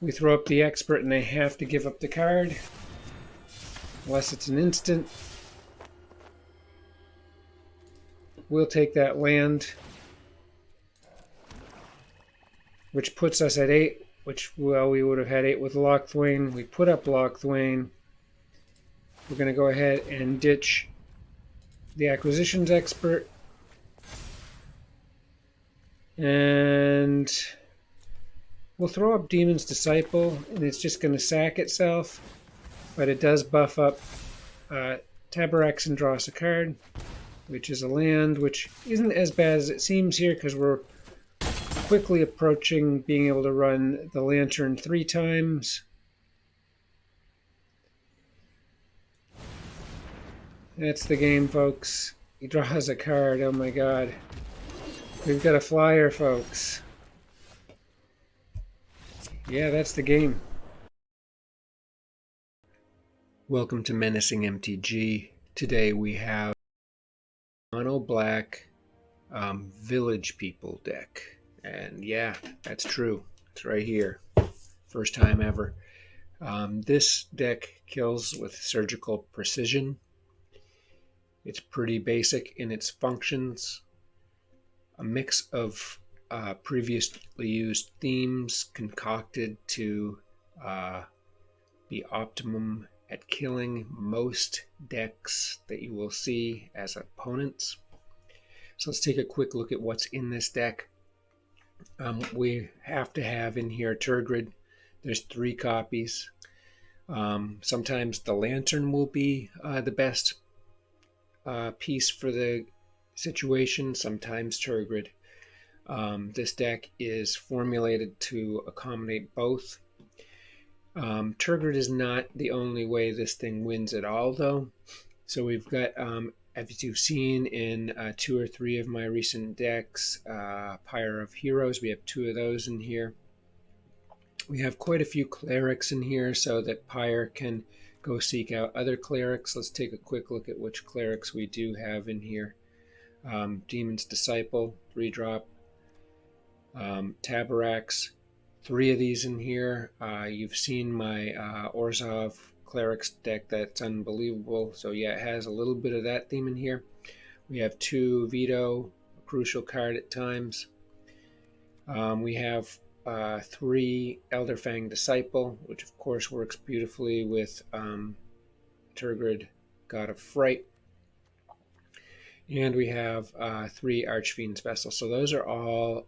We throw up the expert and they have to give up the card, unless it's an instant. We'll take that land, which puts us at 8, which, well, we would have had 8 with Lochthwain. We put up Lochthwain. We're going to go ahead and ditch the acquisitions expert. And we'll throw up Demon's Disciple, and it's just going to sack itself. But it does buff up Taborax and draw us a card, which is a land, which isn't as bad as it seems here because we're quickly approaching being able to run the Lantern 3 times. That's the game, folks. He draws a card. Oh my god. We've got a flyer, folks. Yeah, that's the game. Welcome to Menacing MTG. Today we have mono black Village People deck. And yeah, that's true. It's right here. First time ever. This deck kills with surgical precision. It's pretty basic in its functions. A mix of previously used themes concocted to be optimum at killing most decks that you will see as opponents. So let's take a quick look at what's in this deck. We have to have in here Turgid. There's 3 copies. Sometimes the Lantern will be the best piece for the situation, sometimes Turgid. This deck is formulated to accommodate both. Turgid is not the only way this thing wins at all, though. So we've got, as you've seen in 2 or 3 of my recent decks, Pyre of Heroes, we have 2 of those in here. We have quite a few clerics in here so that Pyre can go seek out other clerics. Let's take a quick look at which clerics we do have in here. Demon's Disciple, 3-drop. Taborax, 3 of these in here. You've seen my Orzhov Clerics deck. That's unbelievable. So yeah, it has a little bit of that theme in here. We have 2 Veto, a crucial card at times. We have 3 Elderfang Disciple, which of course works beautifully with Turgid, God of Fright. And we have 3 Archfiend's Vessel. So those are all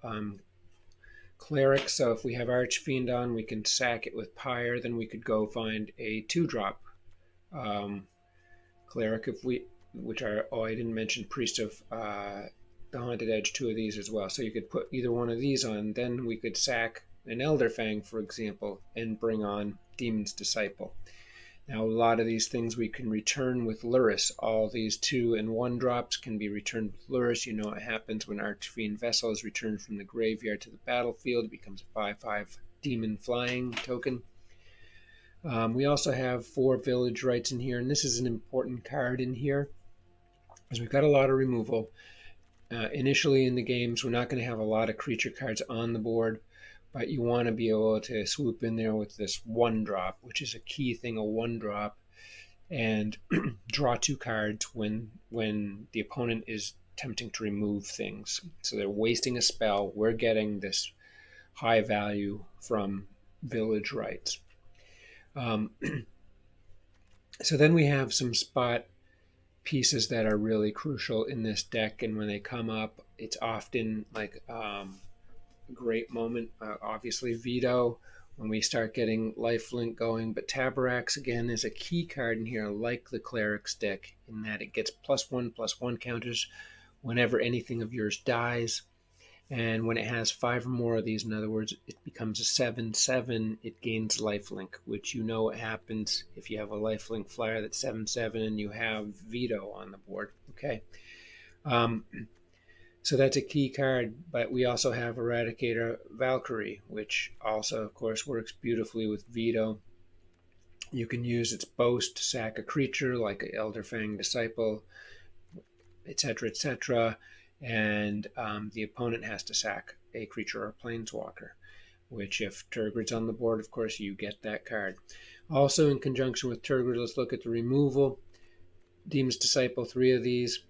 clerics. So if we have Archfiend on, we can sack it with Pyre. Then we could go find a 2-drop cleric which are, I didn't mention Priest of the Haunted Edge, 2 of these as well. So you could put either one of these on. Then we could sack an Elderfang, for example, and bring on Demon's Disciple. Now, a lot of these things we can return with Lurrus. All these 2 and 1 drops can be returned with Lurrus. You know what happens when Archfiend Vessel is returned from the graveyard to the battlefield. It becomes a 5/5 demon flying token. We also have 4 Village Rites in here, and this is an important card in here because we've got a lot of removal. Initially in the games, we're not going to have a lot of creature cards on the board, but you want to be able to swoop in there with this 1-drop, which is a key thing, a 1-drop, and draw 2 cards when the opponent is attempting to remove things. So they're wasting a spell. We're getting this high value from Village Rites. So then we have some spot pieces that are really crucial in this deck, and when they come up, it's often like a great moment. Obviously Veto, when we start getting lifelink going, but Taborax again is a key card in here, like the Cleric's deck, in that it gets +1/+1 counters whenever anything of yours dies. And when it has 5 or more of these, in other words, it becomes a 7/7, it gains lifelink, which you know what happens if you have a lifelink flyer that's 7/7 and you have Veto on the board. Okay. So that's a key card, but we also have Eradicator Valkyrie, which also, of course, works beautifully with Veto. You can use its boast to sack a creature like an Elderfang Disciple, etc., etc., and the opponent has to sack a creature or a planeswalker. which if Turgid's on the board, of course, you get that card. Also, in conjunction with Turgid, let's look at the removal. Demon's Disciple, 3 of these.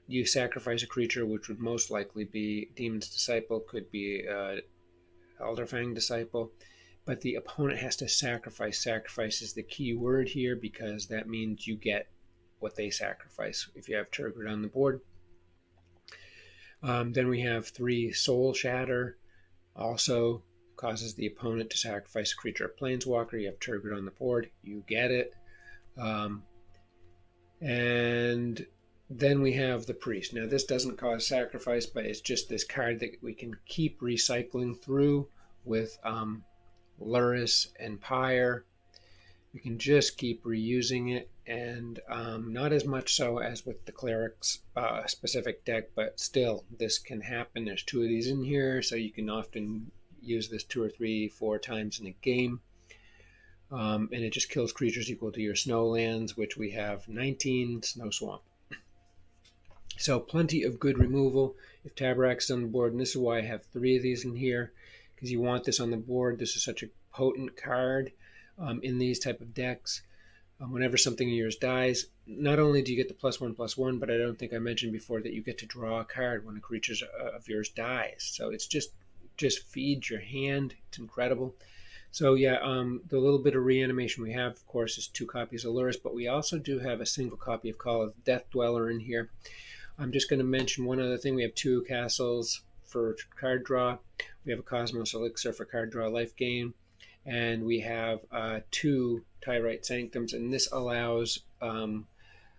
You sacrifice a creature, which would most likely be Demon's Disciple, could be Elderfang Disciple, but the opponent has to sacrifice. Sacrifice is the key word here because that means you get what they sacrifice if you have Turgid on the board. Then we have 3 Soul Shatter, also causes the opponent to sacrifice a creature or planeswalker. You have Turgid on the board, you get it. And then we have the Priest. Now this doesn't cause sacrifice, but it's just this card that we can keep recycling through with Luris and Pyre. We can just keep reusing it, and not as much so as with the Cleric's specific deck, but still this can happen. There's 2 of these in here, so you can often use this 2 or 3, 4 times in a game. And it just kills creatures equal to your snow lands, which we have 19 Snow Swamp. So plenty of good removal if Tabarak is on the board, and this is why I have 3 of these in here, because you want this on the board. This is such a potent card in these type of decks. Whenever something of yours dies, not only do you get the +1/+1, but I don't think I mentioned before that you get to draw a card when a creature of yours dies. So it's just feeds your hand. It's incredible. So yeah, the little bit of reanimation we have, of course, is 2 copies of Luris, but we also do have a single copy of Call of the Death Dweller in here. I'm just going to mention one other thing. We have 2 castles for card draw. We have a Cosmos Elixir for card draw life gain. And we have 2 Tyrite Sanctums. And this allows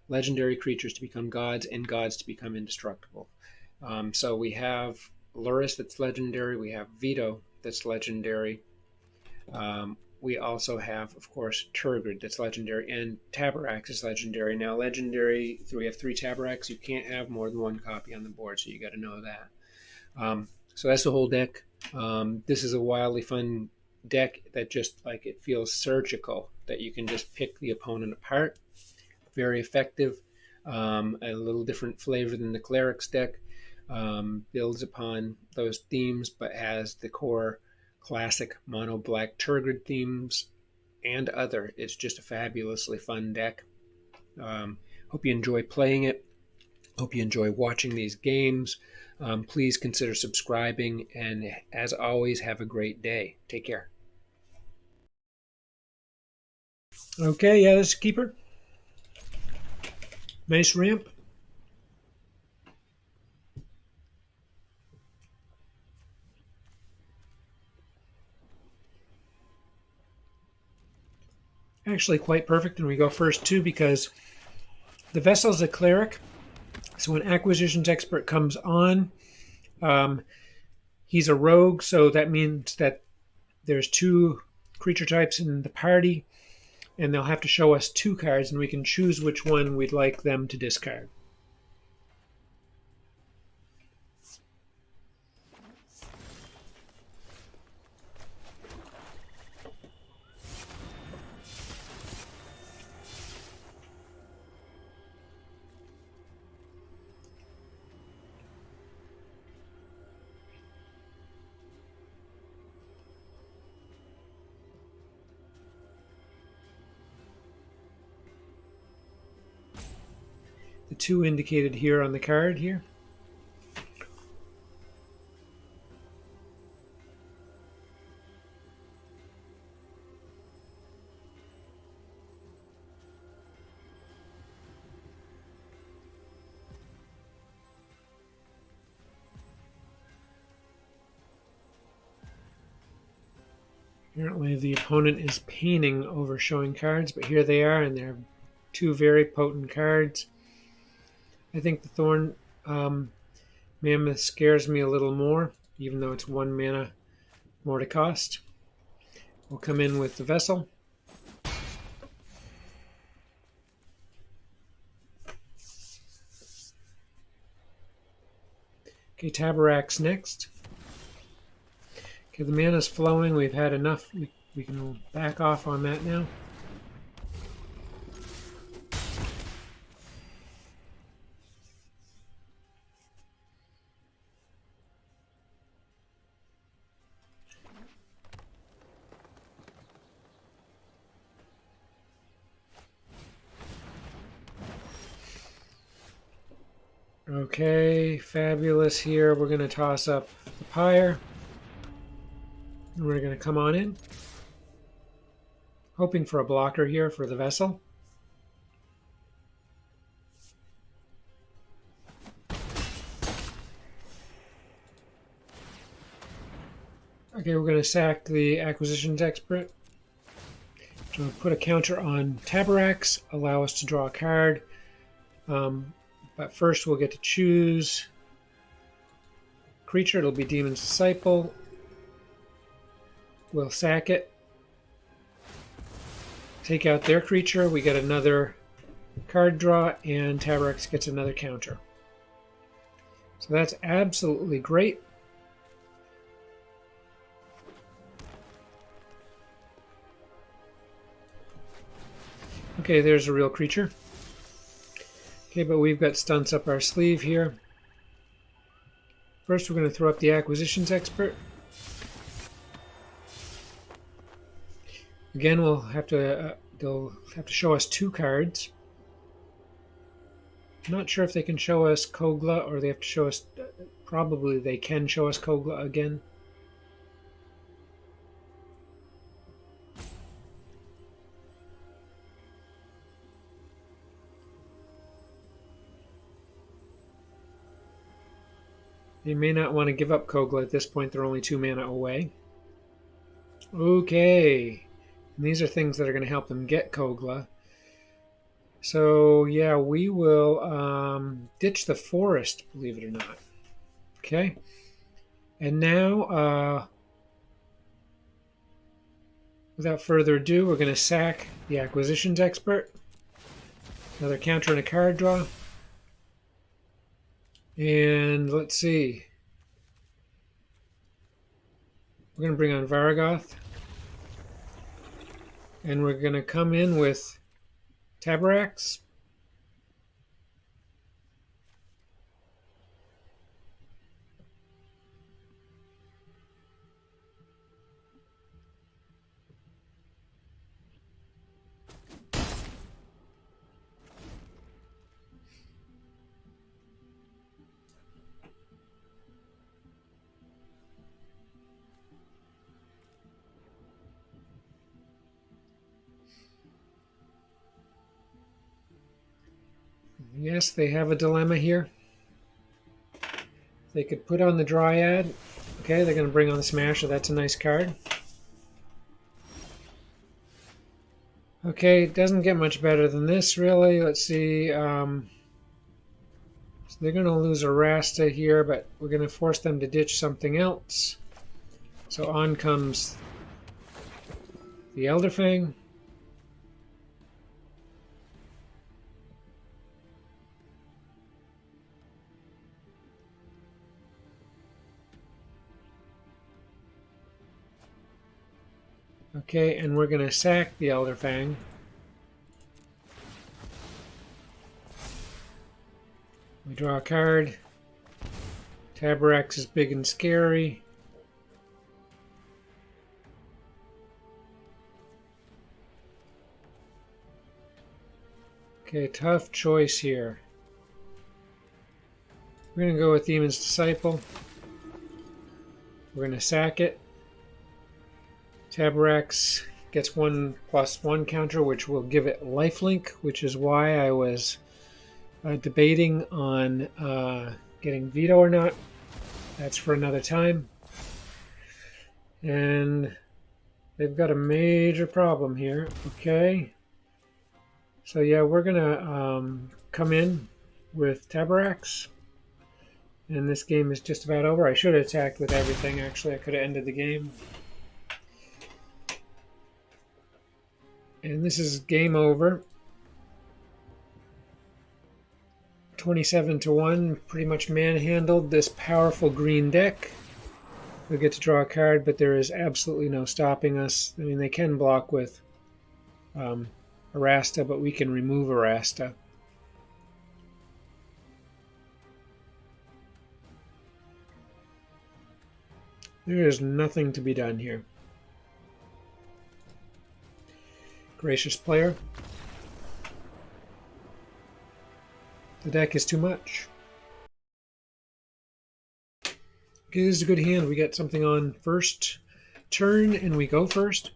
legendary creatures to become gods and gods to become indestructible. So we have Luris that's legendary. We have Veto that's legendary. We also have, of course, Turgid that's legendary, and Tabarax is legendary. Now, legendary, we have 3 Tabaraks. You can't have more than 1 copy on the board, so you got to know that. So that's the whole deck. This is a wildly fun deck that just like it feels surgical, that you can just pick the opponent apart. Very effective. A little different flavor than the Cleric's deck. Builds upon those themes, but has the core classic mono black Turgid themes and other. It's just a fabulously fun deck. Hope you enjoy playing it. Hope you enjoy watching these games. Please consider subscribing, and as always, have a great day. Take care. Okay, yeah, this is Keeper. Nice ramp. Actually quite perfect, and we go first too because the Vessel's a Cleric. So when Acquisitions Expert comes on, he's a rogue, so that means that there's 2 creature types in the party, and they'll have to show us 2 cards, and we can choose which one we'd like them to discard. The 2 indicated here on the card here. Apparently the opponent is painting over showing cards, but here they are, and they're 2 very potent cards. I think the Thorn Mammoth scares me a little more, even though it's 1 mana more to cost. We'll come in with the Vessel. Okay, Tabarak's next. Okay, the mana's flowing. We've had enough. We can back off on that now. Okay, fabulous here. We're going to toss up the pyre. And we're going to come on in. Hoping for a blocker here for the vessel. Okay, we're going to sack the acquisitions expert. So put a counter on Taborax, allow us to draw a card. But first we'll get to choose creature. It'll be Demon's Disciple. We'll sack it. Take out their creature. We get another card draw, and Taborax gets another counter. So that's absolutely great. Okay, there's a real creature. Okay, but we've got stunts up our sleeve here. First, we're going to throw up the acquisitions expert. Again, they'll have to show us 2 cards. I'm not sure if they can show us Kogla, or they have to show us. Probably they can show us Kogla again. They may not want to give up Kogla at this point. They're only 2 mana away. Okay. And these are things that are going to help them get Kogla. So, yeah, we will ditch the forest, believe it or not. Okay. And now, without further ado, we're going to sack the acquisitions expert. Another counter and a card draw. And let's see. We're going to bring on Varagoth. And we're going to come in with Taborax. Yes, they have a dilemma here. They could put on the Dryad. Okay, they're going to bring on the Smasher. That's a nice card. Okay, it doesn't get much better than this, really. Let's see. So they're going to lose a Rasta here, but we're going to force them to ditch something else. So on comes the Elderfang. Okay, and we're going to sack the Elderfang. We draw a card. Taborax is big and scary. Okay, tough choice here. We're going to go with Demon's Disciple. We're going to sack it. Taborax gets 1+1 counter, which will give it lifelink, which is why I was debating on getting veto or not. That's for another time. And they've got a major problem here. Okay. So yeah, we're going to come in with Taborax. And this game is just about over. I should have attacked with everything, actually. I could have ended the game. And this is game over. 27-1, pretty much manhandled this powerful green deck. We'll get to draw a card, but there is absolutely no stopping us. I mean, they can block with Arasta, but we can remove Arasta. There is nothing to be done here. Gracious player. The deck is too much. Okay, this is a good hand. We get something on first turn and we go first.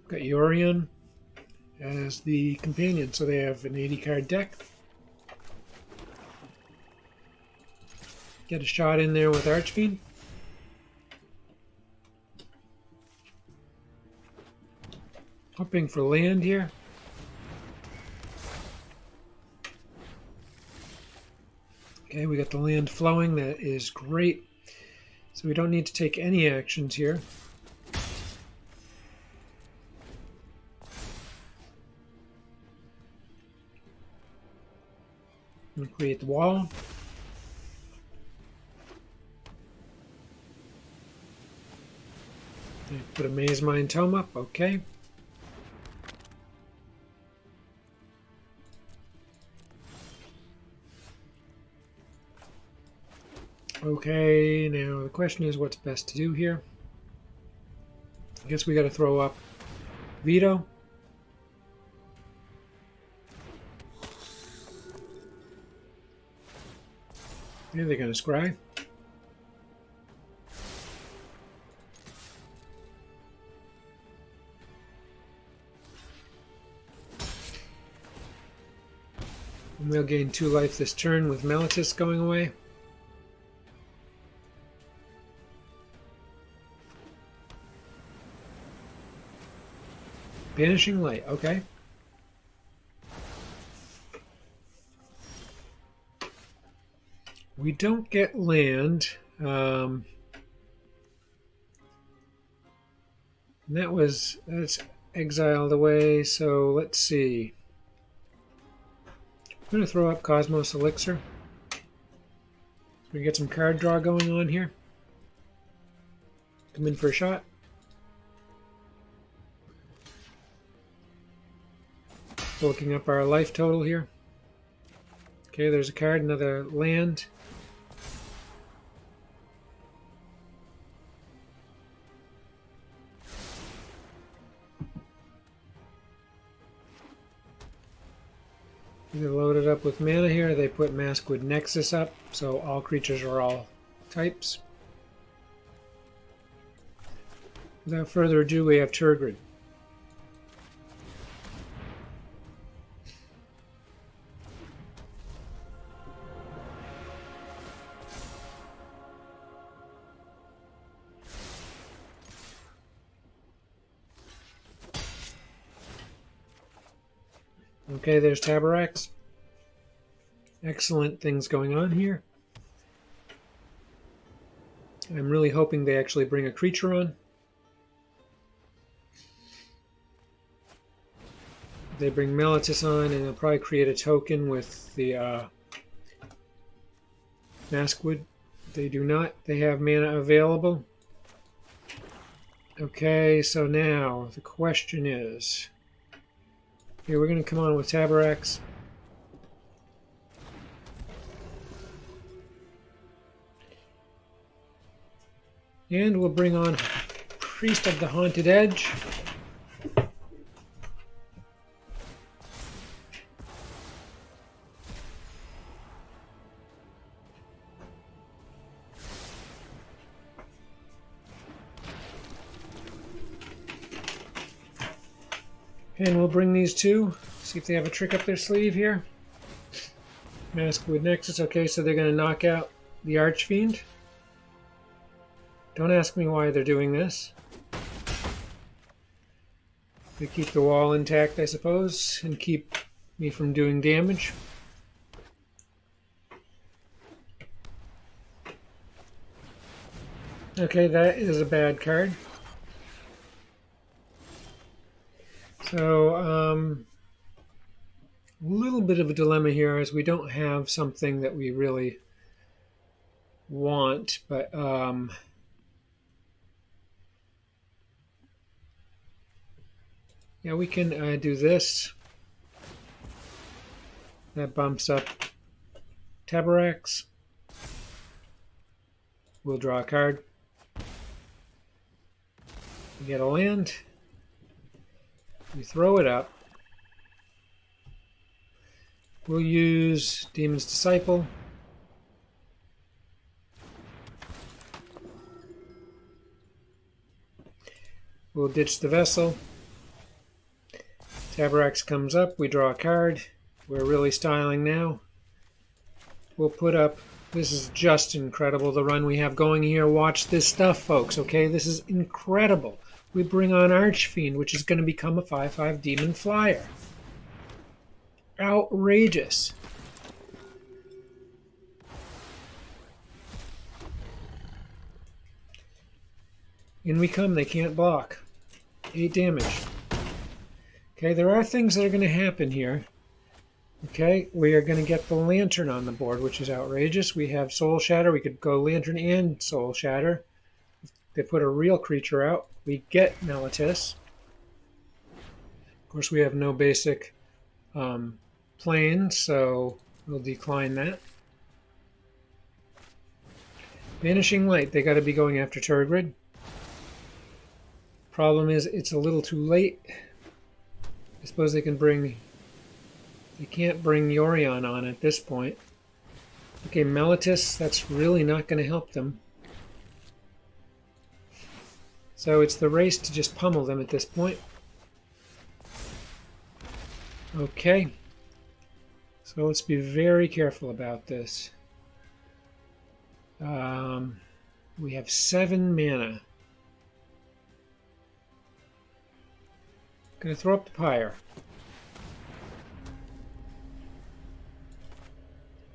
Got Yorion as the companion, so they have an 80 card deck. Get a shot in there with Archfiend. Hoping for land here. Okay, we got the land flowing. That is great. So we don't need to take any actions here. I'm going to create the wall. Put a Maze Mine Tome up. Okay. Okay, now the question is what's best to do here. I guess we got to throw up Veto. Yeah, they're going to scry. And we'll gain 2 life this turn with Meletis going away. Banishing Light, okay. We don't get land. That's exiled away, so let's see. I'm going to throw up Cosmos Elixir. So we get some card draw going on here. Come in for a shot. Looking up our life total here. Okay, there's a card, another land. Either load it up with mana here, or they put Maskwood Nexus up, so all creatures are all types. Without further ado, we have Turgid. Okay, there's Taborax. Excellent things going on here. I'm really hoping they actually bring a creature on. They bring Meletis on, and they'll probably create a token with the Maskwood. They do not. They have mana available. Okay, so now the question is... Here, we're going to come on with Taborax. And we'll bring on Priest of the Haunted Edge. And we'll bring these two, see if they have a trick up their sleeve here. Maskwood Nexus, okay, so they're going to knock out the Archfiend. Don't ask me why they're doing this. They keep the wall intact, I suppose, and keep me from doing damage. Okay, that is a bad card. So, a little bit of a dilemma here as we don't have something that we really want, but yeah, we can do this. That bumps up Taborax. We'll draw a card. We get a land. We throw it up. We'll use Demon's Disciple. We'll ditch the Vessel. Taborax comes up, we draw a card. We're really styling now. We'll put up, this is just incredible, the run we have going here. Watch this stuff, folks, okay? This is incredible. We bring on Archfiend, which is going to become a 5/5 Demon Flyer. Outrageous. In we come, they can't block. 8 damage. Okay, there are things that are going to happen here. Okay, we are going to get the Lantern on the board, which is outrageous. We have Soul Shatter. We could go Lantern and Soul Shatter. They put a real creature out. We get Mellitus. Of course, we have no basic plane, so we'll decline that. Vanishing Light. They got to be going after Tergrid. Problem is, it's a little too late. I suppose they can bring... They can't bring Yorion on at this point. Okay, Mellitus, that's really not going to help them. So it's the race to just pummel them at this point. Okay. So let's be very careful about this. We have 7 mana. Going to throw up the Pyre.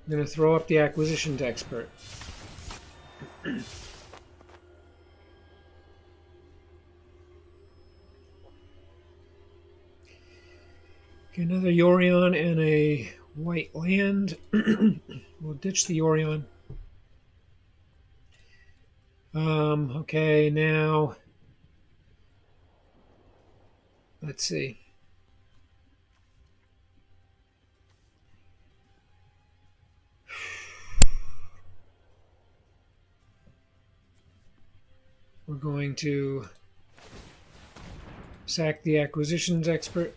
I'm going to throw up the Acquisitions Expert. Okay, another Yorion and a white land. We'll ditch the Yorion. Okay, now let's see. We're going to sack the Acquisitions Expert.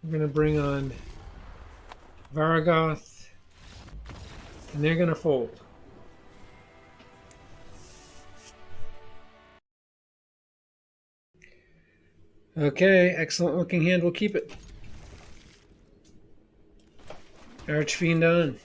We're going to bring on Varagoth, and they're going to fold. Okay, excellent looking hand. We'll keep it. Archfiend on.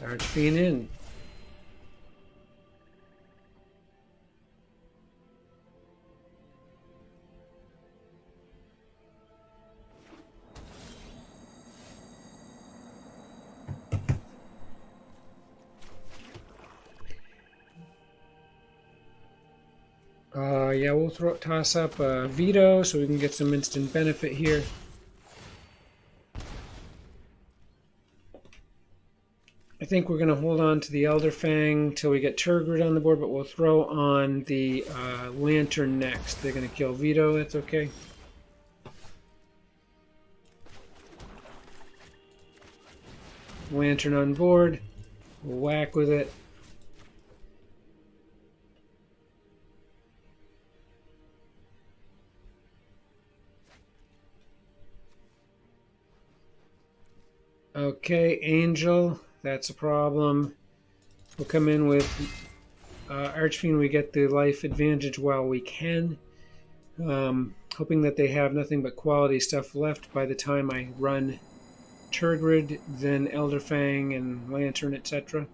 Archfiend in. Yeah, we'll toss up Veto so we can get some instant benefit here. I think we're going to hold on to the Elderfang till we get Tergrid on the board, but we'll throw on the Lantern next. They're going to kill Veto, that's okay. Lantern on board. We'll whack with it. Okay, Angel, that's a problem. We'll come in with Archfiend. We get the life advantage while we can. Hoping that they have nothing but quality stuff left by the time I run Tergrid, then Elderfang and Lantern, etc.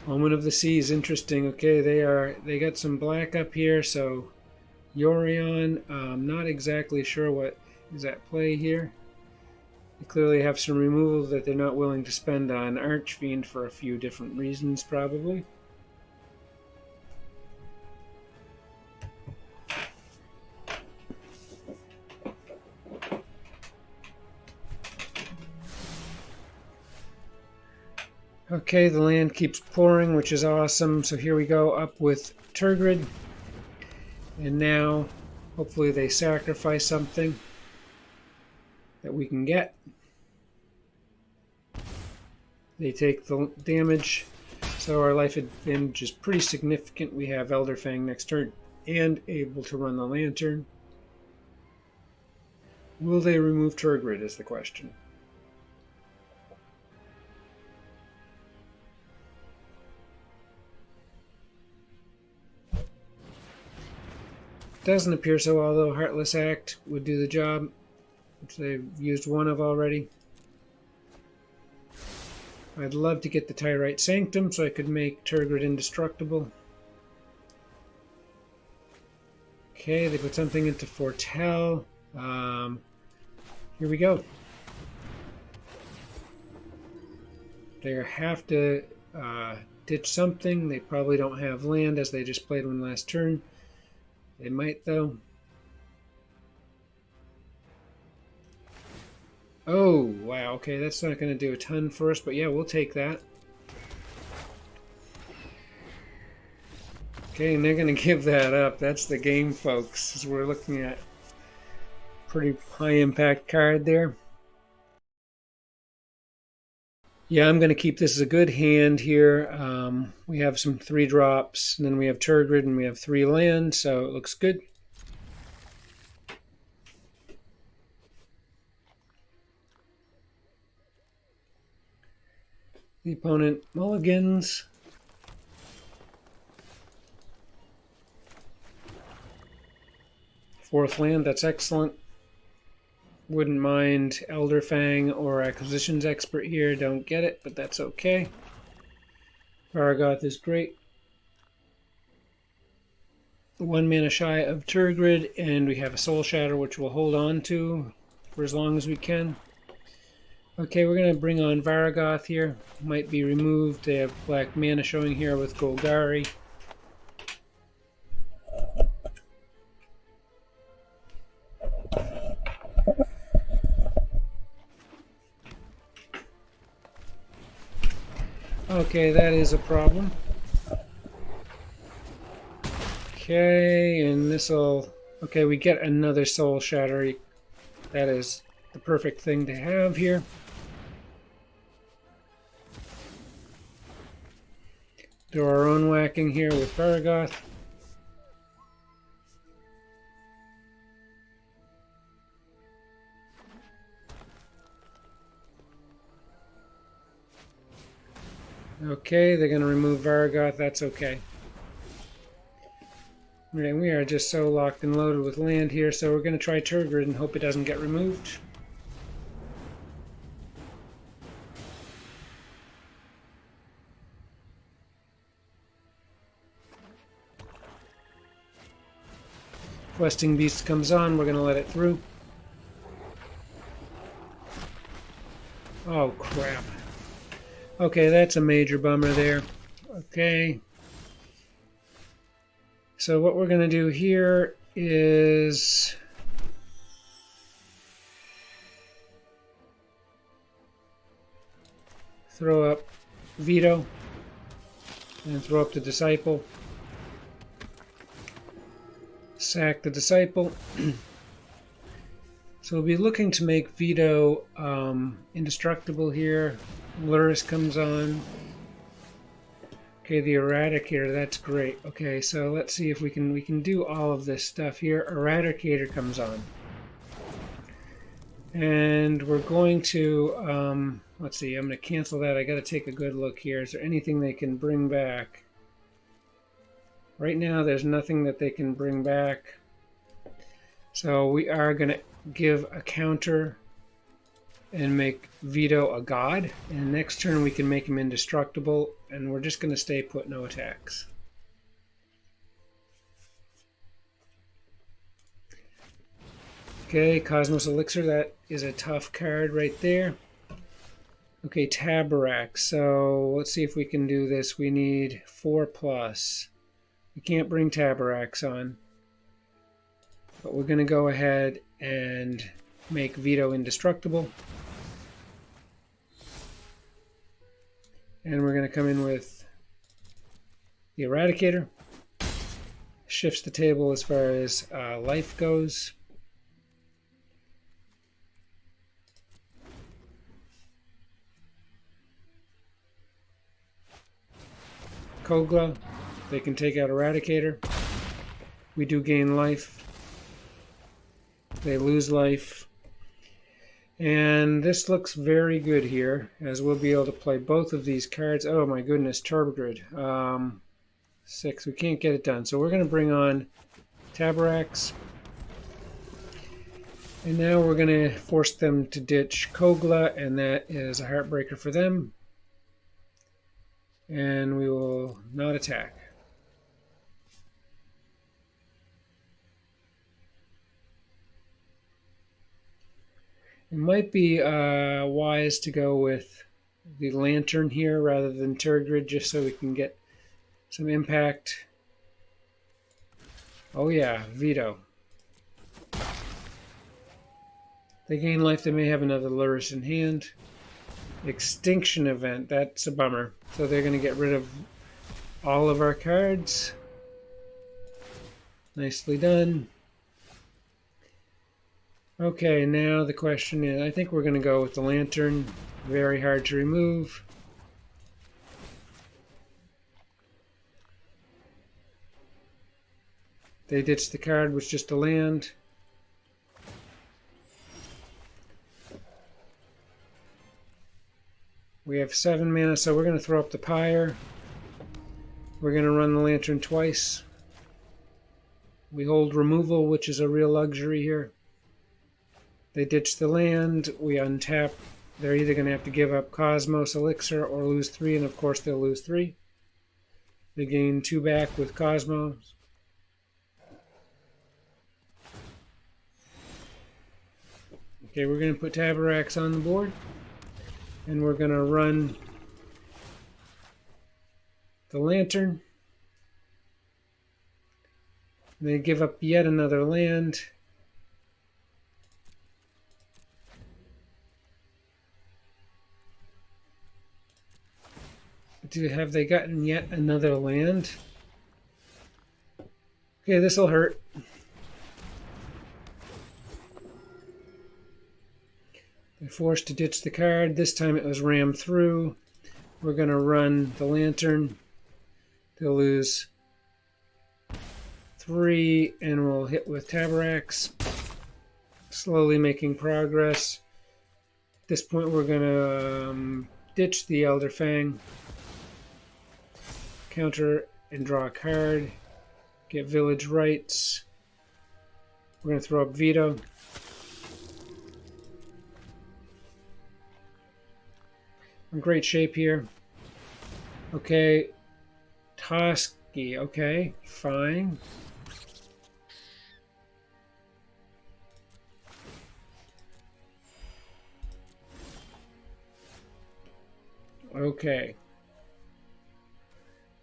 Omen of the Sea is interesting. Okay, they got some black up here, so Yorion, I'm not exactly sure what is at play here. They clearly have some removal that they're not willing to spend on Archfiend for a few different reasons, probably. Okay, the land keeps pouring, which is awesome. So here we go up with Turgid. And now, hopefully they sacrifice something that we can get. They take the damage. So our life advantage is pretty significant. We have Elderfang next turn and able to run the Lantern. Will they remove Turgid is the question. Doesn't appear so, although Heartless Act would do the job, which they've used one of already. I'd love to get the Tyrite Sanctum so I could make Turgid indestructible. Okay, they put something into Foretell. Here we go. They have to ditch something. They probably don't have land as they just played one last turn. They might, though. Oh, wow. Okay, that's not going to do a ton for us, but yeah, we'll take that. Okay, and they're going to give that up. That's the game, folks. As we're looking at pretty high impact card there. Yeah, I'm going to keep this as a good hand here. We have some 3-drops, and then we have Turgid, and we have 3 lands, so it looks good. The opponent mulligans. Fourth land, that's excellent. Wouldn't mind Elderfang or Acquisitions Expert here. Don't get it, but that's okay. Vargoth is great. 1 mana shy of Turgid, and we have a Soul Shatter, which we'll hold on to for as long as we can. Okay, we're going to bring on Vargoth here. Might be removed. They have black mana showing here with Golgari. Okay, that is a problem. Okay, and this'll... Okay, we get another Soul Shatter. That is the perfect thing to have here. Do our own whacking here with Vargoth. Okay, they're going to remove Vargoth. That's okay. Right, we are just so locked and loaded with land here, so we're going to try Turgid and hope it doesn't get removed. Questing Beast comes on, we're going to let it through. Oh, crap. Okay, that's a major bummer there. Okay. So what we're going to do here is... throw up Veto and throw up the Disciple. Sack the Disciple. So we'll be looking to make Veto indestructible here. Luris comes on. Okay, the Eradicator, that's great. Okay, so let's see if we can do all of this stuff here. Eradicator comes on. And we're going to, let's see, I'm going to cancel that. I got to take a good look here. Is there anything they can bring back? Right now, there's nothing that they can bring back. So we are going to give a counter and make Veto a god. And next turn we can make him indestructible. And we're just going to stay put, no attacks. Okay, Cosmos Elixir, that is a tough card right there. Okay, Tabarak. So let's see if we can do this. We need 4+. We can't bring Tabaraks on. But we're going to go ahead and make Veto indestructible. And we're going to come in with the Eradicator. Shifts the table as far as life goes. Kogla, they can take out Eradicator. We do gain life. They lose life. And this looks very good here, as we'll be able to play both of these cards. Oh my goodness, Turbogrid. 6, we can't get it done. So we're going to bring on Tabarax. And now we're going to force them to ditch Kogla, and that is a heartbreaker for them. And we will not attack. It might be wise to go with the Lantern here rather than Turgid, just so we can get some impact. Oh yeah, Veto. They gain life, they may have another Lurrus in hand. Extinction Event, that's a bummer. So they're going to get rid of all of our cards. Nicely done. Okay, now the question is, I think we're going to go with the Lantern. Very hard to remove. They ditched the card, was just a land. We have 7 mana, so we're going to throw up the Pyre. We're going to run the Lantern twice. We hold removal, which is a real luxury here. They ditch the land, we untap. They're either going to have to give up Cosmos Elixir or lose 3, and of course they'll lose 3. They gain 2 back with Cosmos. Okay, we're going to put Tabarax on the board, and we're going to run the Lantern. They give up yet another land. Have they gotten yet another land? Okay, this will hurt. They're forced to ditch the card. This time it was rammed through. We're going to run the Lantern. They'll lose 3, and we'll hit with Tabarax. Slowly making progress. At this point we're going to ditch the Elder Fang. Counter and draw a card. Get Village Rights. We're going to throw up Veto. In great shape here. Okay. Toski. Okay. Fine. Okay.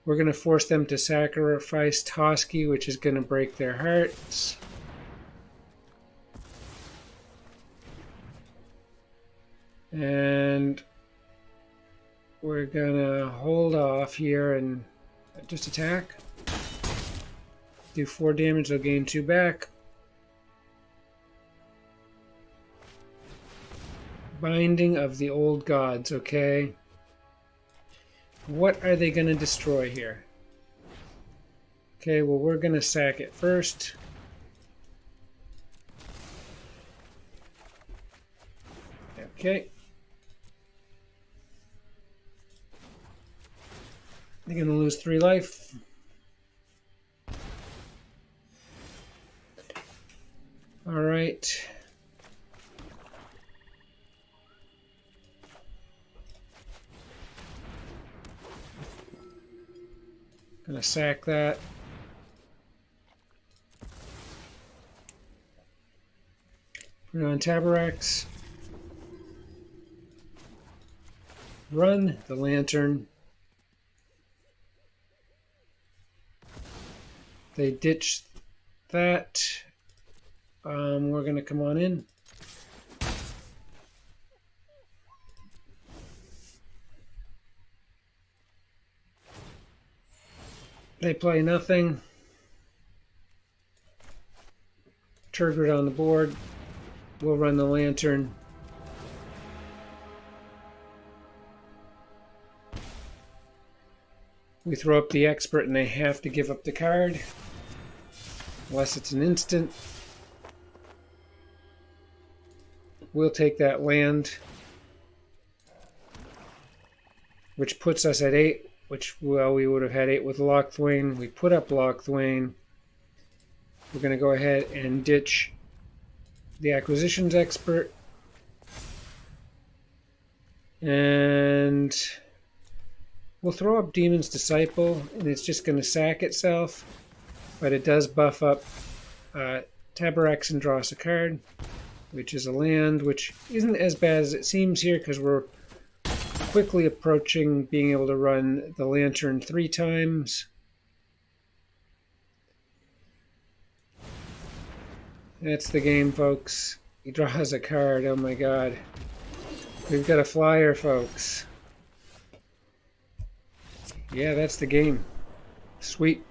We're going to force them to sacrifice Toski, which is going to break their hearts. And we're going to hold off here and just attack. Do 4 damage, they'll gain 2 back. Binding of the Old Gods, okay. What are they going to destroy here? Okay, well, we're going to sack it first. Okay. They're going to lose 3 life. All right. Gonna sack that. Put it on Tabarax. Run the Lantern. They ditch that. We're gonna come on in. They play nothing. Turgid on the board. We'll run the lantern. We throw up the expert and they have to give up the card. Unless it's an instant. We'll take that land, which puts us at 8, which, well, we would have had 8 with Loch Thwain. We put up Loch Thwain. We're going to go ahead and ditch the acquisitions expert. And we'll throw up Demon's Disciple, and it's just going to sack itself. But it does buff up Taborax and draw us a card, which is a land, which isn't as bad as it seems here because we're quickly approaching being able to run the lantern 3 times. That's the game, folks. He draws a card. Oh my god. We've got a flyer, folks. Yeah, that's the game. Sweet.